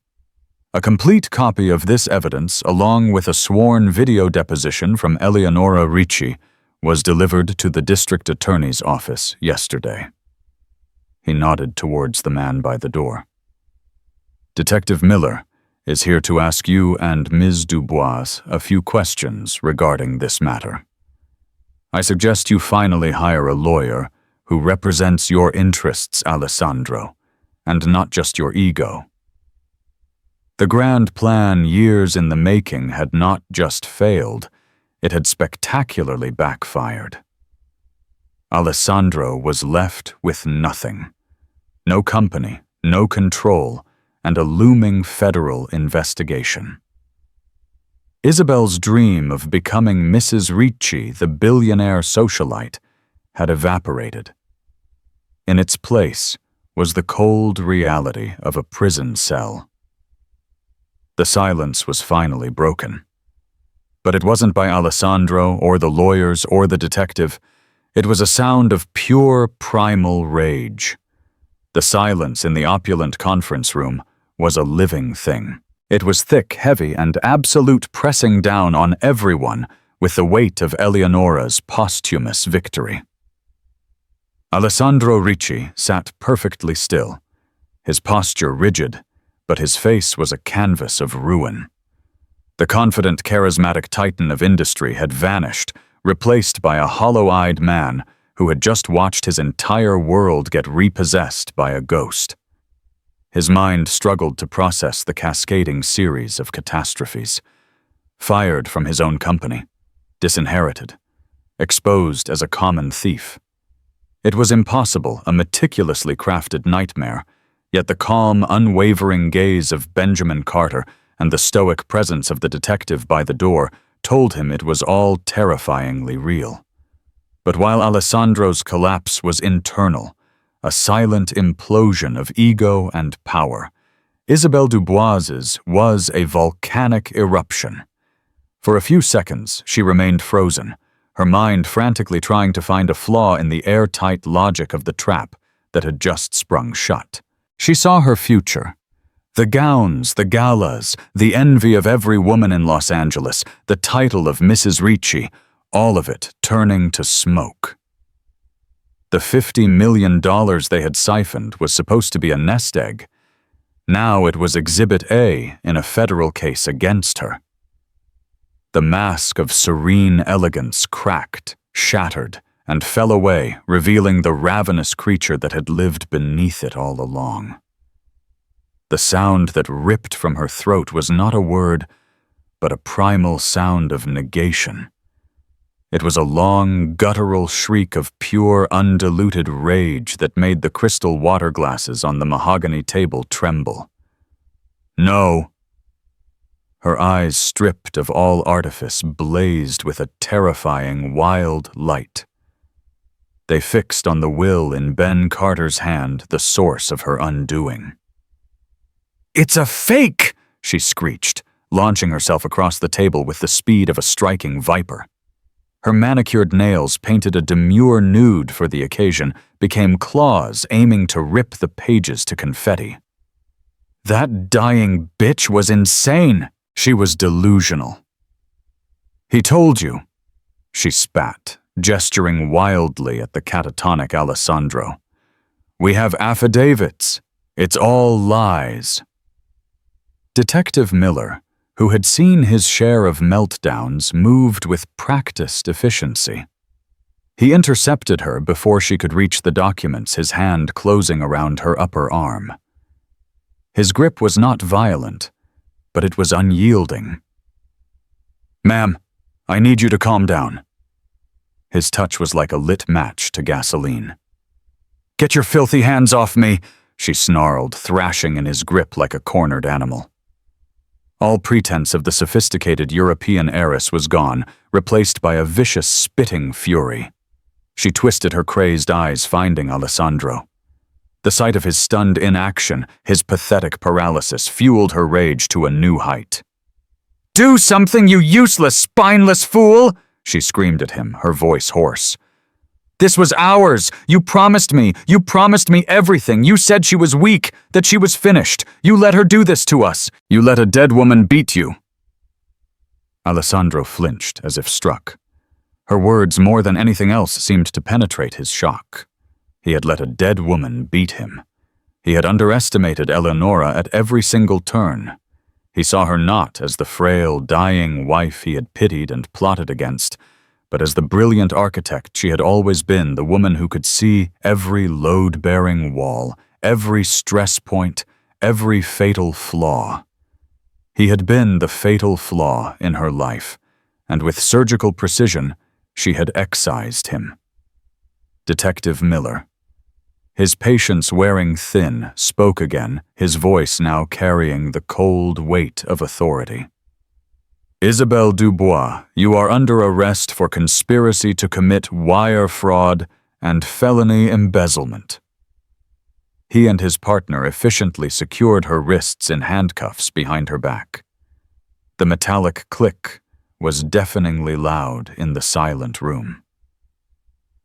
A complete copy of this evidence, along with a sworn video deposition from Eleonora Ricci, was delivered to the district attorney's office yesterday. He nodded towards the man by the door. "Detective Miller is here to ask you and Ms. Dubois a few questions regarding this matter. I suggest you finally hire a lawyer who represents your interests, Alessandro, and not just your ego." The grand plan years in the making had not just failed, it had spectacularly backfired. Alessandro was left with nothing. No company, no control, and a looming federal investigation. Isabel's dream of becoming Mrs. Ricci, the billionaire socialite, had evaporated. In its place was the cold reality of a prison cell. The silence was finally broken. But it wasn't by Alessandro or the lawyers or the detective. It was a sound of pure primal rage. The silence in the opulent conference room was a living thing. It was thick, heavy, and absolute, pressing down on everyone with the weight of Eleonora's posthumous victory. Alessandro Ricci sat perfectly still, his posture rigid, but his face was a canvas of ruin. The confident, charismatic titan of industry had vanished, replaced by a hollow-eyed man who had just watched his entire world get repossessed by a ghost. His mind struggled to process the cascading series of catastrophes. Fired from his own company, disinherited, exposed as a common thief. It was impossible, a meticulously crafted nightmare, yet the calm, unwavering gaze of Benjamin Carter and the stoic presence of the detective by the door told him it was all terrifyingly real. But while Alessandro's collapse was internal, a silent implosion of ego and power, Isabelle Dubois's was a volcanic eruption. For a few seconds, she remained frozen, her mind frantically trying to find a flaw in the airtight logic of the trap that had just sprung shut. She saw her future. The gowns, the galas, the envy of every woman in Los Angeles, the title of Mrs. Ricci, all of it turning to smoke. The $50 million they had siphoned was supposed to be a nest egg. Now it was Exhibit A in a federal case against her. The mask of serene elegance cracked, shattered, and fell away, revealing the ravenous creature that had lived beneath it all along. The sound that ripped from her throat was not a word, but a primal sound of negation. It was a long, guttural shriek of pure, undiluted rage that made the crystal water glasses on the mahogany table tremble. No! Her eyes, stripped of all artifice, blazed with a terrifying, wild light. They fixed on the will in Ben Carter's hand, the source of her undoing. "It's a fake!" she screeched, launching herself across the table with the speed of a striking viper. Her manicured nails, painted a demure nude for the occasion, became claws aiming to rip the pages to confetti. That dying bitch was insane. She was delusional. "He told you," she spat, gesturing wildly at the catatonic Alessandro. "We have affidavits. It's all lies." Detective Miller, who had seen his share of meltdowns, moved with practiced efficiency. He intercepted her before she could reach the documents, his hand closing around her upper arm. His grip was not violent, but it was unyielding. "Ma'am, I need you to calm down." His touch was like a lit match to gasoline. "Get your filthy hands off me," she snarled, thrashing in his grip like a cornered animal. All pretense of the sophisticated European heiress was gone, replaced by a vicious, spitting fury. She twisted her crazed eyes, finding Alessandro. The sight of his stunned inaction, his pathetic paralysis, fueled her rage to a new height. "Do something, you useless, spineless fool!" she screamed at him, her voice hoarse. "This was ours! You promised me everything! You said she was weak, that she was finished! You let her do this to us! You let a dead woman beat you!" Alessandro flinched, as if struck. Her words, more than anything else, seemed to penetrate his shock. He had let a dead woman beat him. He had underestimated Eleonora at every single turn. He saw her not as the frail, dying wife he had pitied and plotted against, but as the brilliant architect she had always been, the woman who could see every load-bearing wall, every stress point, every fatal flaw. He had been the fatal flaw in her life, and with surgical precision, she had excised him. Detective Miller. His patience wearing thin, spoke again, his voice now carrying the cold weight of authority. "Isabelle Dubois, you are under arrest for conspiracy to commit wire fraud and felony embezzlement." He and his partner efficiently secured her wrists in handcuffs behind her back. The metallic click was deafeningly loud in the silent room.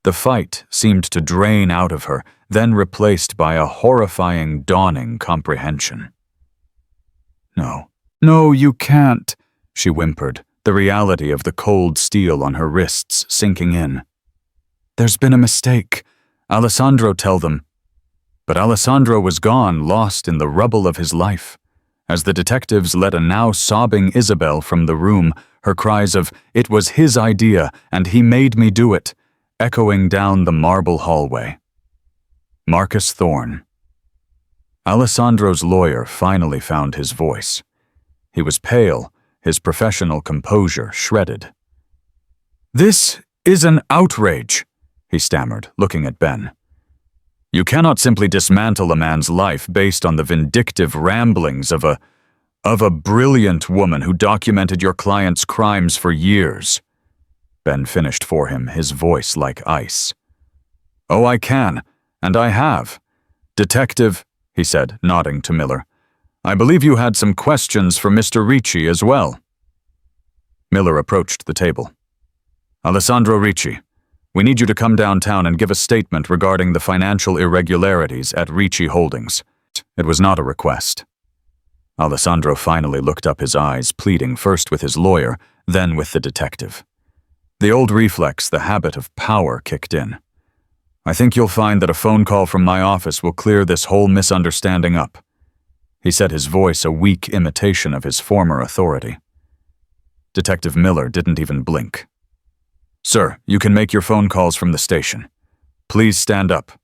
The fight seemed to drain out of her, then replaced by a horrifying, dawning comprehension. No, you can't," she whimpered, the reality of the cold steel on her wrists sinking in. "There's been a mistake. Alessandro, tell them." But Alessandro was gone, lost in the rubble of his life. As the detectives led a now sobbing Isabel from the room, her cries of, "It was his idea, and he made me do it," echoing down the marble hallway. Marcus Thorne. Alessandro's lawyer finally found his voice. He was pale, his professional composure shredded. "This is an outrage," he stammered, looking at Ben. "You cannot simply dismantle a man's life based on the vindictive ramblings of a brilliant woman who documented your client's crimes for years." Ben finished for him, his voice like ice. "Oh, I can, and I have. Detective," he said, nodding to Miller, "I believe you had some questions for Mr. Ricci as well." Miller approached the table. "Alessandro Ricci, we need you to come downtown and give a statement regarding the financial irregularities at Ricci Holdings." It was not a request. Alessandro finally looked up, his eyes pleading first with his lawyer, then with the detective. The old reflex, the habit of power, kicked in. "I think you'll find that a phone call from my office will clear this whole misunderstanding up," he said, his voice a weak imitation of his former authority. Detective Miller didn't even blink. "Sir, you can make your phone calls from the station. Please stand up."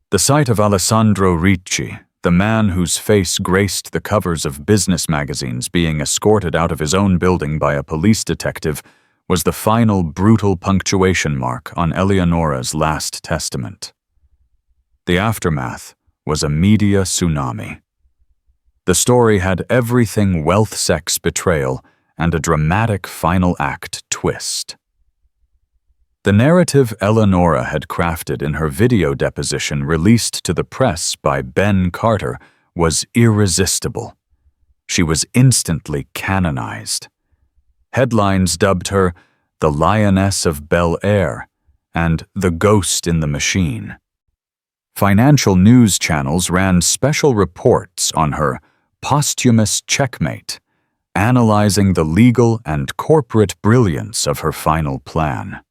The sight of Alessandro Ricci, the man whose face graced the covers of business magazines, being escorted out of his own building by a police detective, was the final brutal punctuation mark on Eleonora's last testament. The aftermath was a media tsunami. The story had everything wealth, sex, betrayal, and a dramatic final act twist. The narrative Eleonora had crafted in her video deposition released to the press by Ben Carter was irresistible. She was instantly canonized. Headlines dubbed her the Lioness of Bel Air and the Ghost in the Machine. Financial news channels ran special reports on her posthumous checkmate, analyzing the legal and corporate brilliance of her final plan.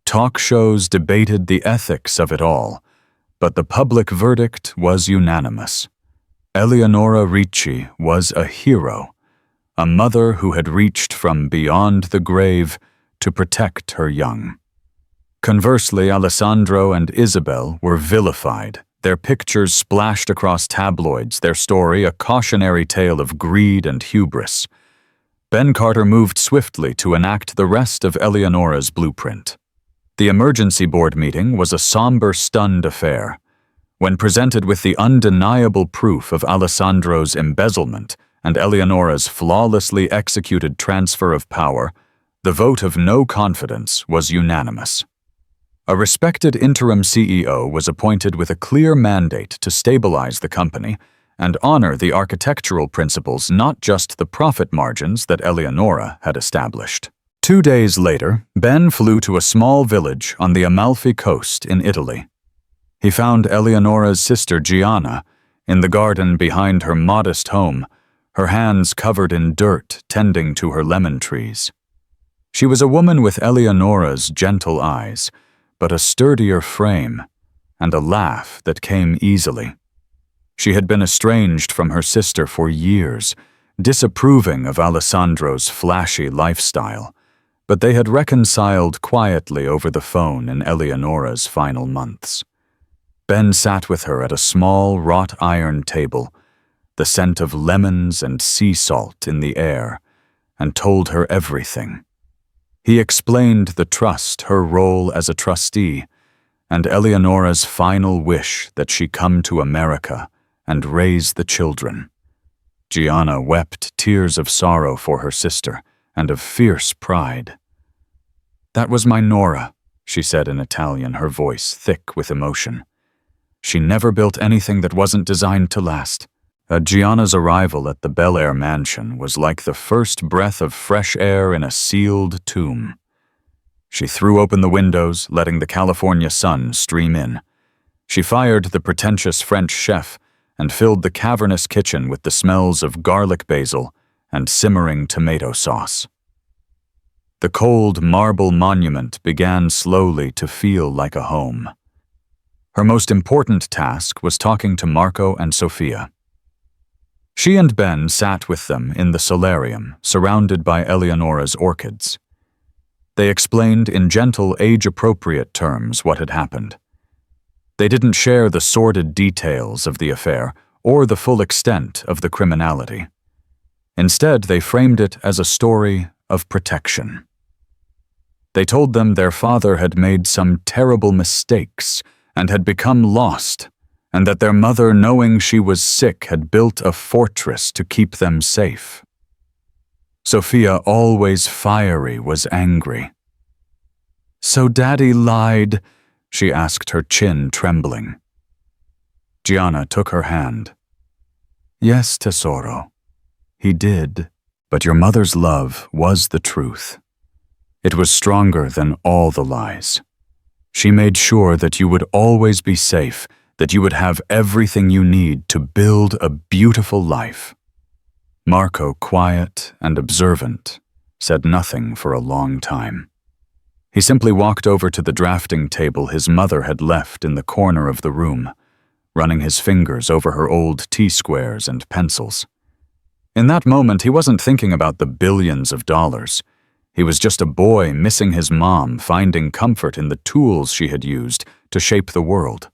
Talk shows debated the ethics of it all, but the public verdict was unanimous. Eleonora Ricci was a hero, a mother who had reached from beyond the grave to protect her young. Conversely, Alessandro and Isabel were vilified, their pictures splashed across tabloids, their story a cautionary tale of greed and hubris. Ben Carter moved swiftly to enact the rest of Eleonora's blueprint. The emergency board meeting was a somber, stunned affair. When presented with the undeniable proof of Alessandro's embezzlement and Eleonora's flawlessly executed transfer of power, the vote of no confidence was unanimous. A respected interim CEO was appointed with a clear mandate to stabilize the company and honor the architectural principles, not just the profit margins that Eleonora had established. 2 days later, Ben flew to a small village on the Amalfi coast in Italy. He found Eleonora's sister Gianna in the garden behind her modest home, her hands covered in dirt, tending to her lemon trees. She was a woman with Eleonora's gentle eyes, but a sturdier frame, and a laugh that came easily. She had been estranged from her sister for years, disapproving of Alessandro's flashy lifestyle, but they had reconciled quietly over the phone in Eleonora's final months. Ben sat with her at a small wrought iron table, the scent of lemons and sea salt in the air, and told her everything. He explained the trust, her role as a trustee, and Eleonora's final wish that she come to America and raise the children. Gianna wept tears of sorrow for her sister and of fierce pride. "That was my Nora," she said in Italian, her voice thick with emotion. "She never built anything that wasn't designed to last." Gianna's arrival at the Bel Air mansion was like the first breath of fresh air in a sealed tomb. She threw open the windows, letting the California sun stream in. She fired the pretentious French chef and filled the cavernous kitchen with the smells of garlic basil and simmering tomato sauce. The cold marble monument began slowly to feel like a home. Her most important task was talking to Marco and Sofia. She and Ben sat with them in the solarium, surrounded by Eleonora's orchids. They explained in gentle, age-appropriate terms what had happened. They didn't share the sordid details of the affair or the full extent of the criminality. Instead, they framed it as a story of protection. They told them their father had made some terrible mistakes and had become lost, and that their mother, knowing she was sick, had built a fortress to keep them safe. Sofia, always fiery, was angry. "So Daddy lied?" she asked, her chin trembling. Gianna took her hand. "Yes, tesoro, he did, but your mother's love was the truth. It was stronger than all the lies. She made sure that you would always be safe, that you would have everything you need to build a beautiful life." Marco, quiet and observant, said nothing for a long time. He simply walked over to the drafting table his mother had left in the corner of the room, running his fingers over her old T-squares and pencils. In that moment, he wasn't thinking about the billions of dollars. He was just a boy missing his mom, finding comfort in the tools she had used to shape the world.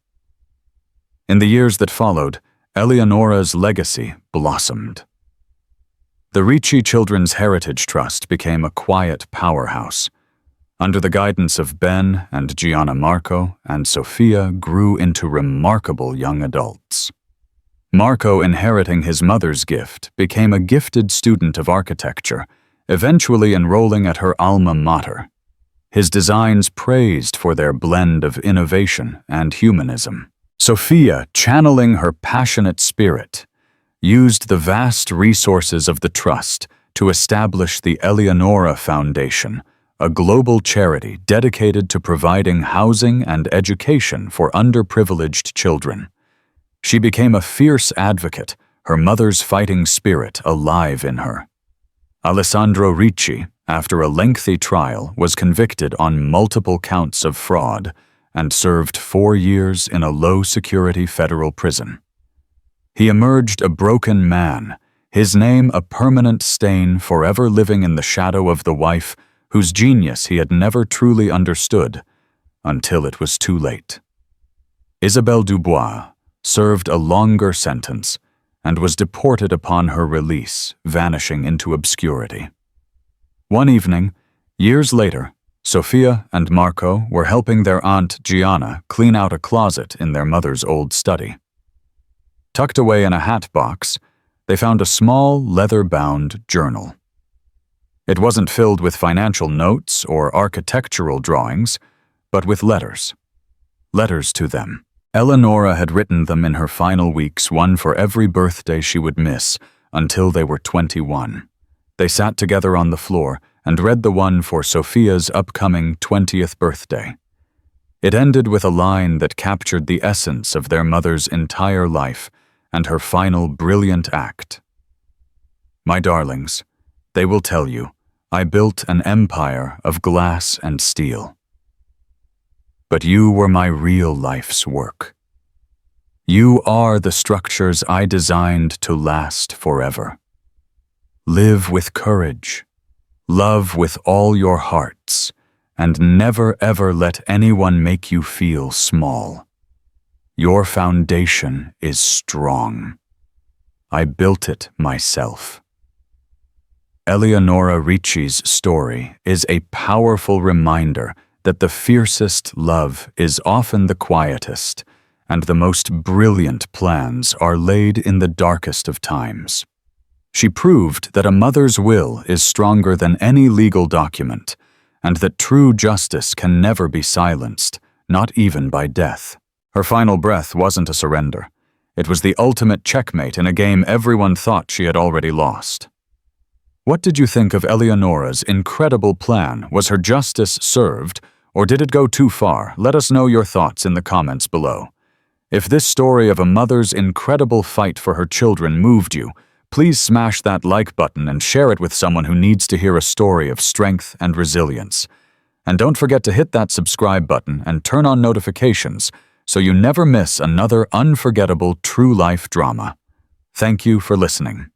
In the years that followed, Eleonora's legacy blossomed. The Ricci Children's Heritage Trust became a quiet powerhouse. Under the guidance of Ben and Gianna, Marco and Sofia grew into remarkable young adults. Marco, inheriting his mother's gift, became a gifted student of architecture, eventually enrolling at her alma mater. His designs praised for their blend of innovation and humanism. Sofia, channeling her passionate spirit, used the vast resources of the trust to establish the Eleonora Foundation, a global charity dedicated to providing housing and education for underprivileged children. She became a fierce advocate, her mother's fighting spirit alive in her. Alessandro Ricci, after a lengthy trial, was convicted on multiple counts of fraud and served 4 years in a low-security federal prison. He emerged a broken man, his name a permanent stain forever living in the shadow of the wife whose genius he had never truly understood until it was too late. Isabelle Dubois served a longer sentence and was deported upon her release, vanishing into obscurity. One evening, years later, Sofia and Marco were helping their aunt Gianna clean out a closet in their mother's old study. Tucked away in a hat box, they found a small, leather-bound journal. It wasn't filled with financial notes or architectural drawings, but with letters. Letters to them. Eleonora had written them in her final weeks, one for every birthday she would miss, until they were 21. They sat together on the floor and read the one for Sofia's upcoming 20th birthday. It ended with a line that captured the essence of their mother's entire life and her final brilliant act. "My darlings, they will tell you, I built an empire of glass and steel. But you were my real life's work. You are the structures I designed to last forever. Live with courage, love with all your hearts, and never ever let anyone make you feel small. Your foundation is strong. I built it myself." Eleonora Ricci's story is a powerful reminder that the fiercest love is often the quietest, and the most brilliant plans are laid in the darkest of times. She proved that a mother's will is stronger than any legal document, and that true justice can never be silenced, not even by death. Her final breath wasn't a surrender. It was the ultimate checkmate in a game everyone thought she had already lost. What did you think of Eleonora's incredible plan? Was her justice served, or did it go too far? Let us know your thoughts in the comments below. If this story of a mother's incredible fight for her children moved you, please smash that like button and share it with someone who needs to hear a story of strength and resilience. And don't forget to hit that subscribe button and turn on notifications so you never miss another unforgettable true life drama. Thank you for listening.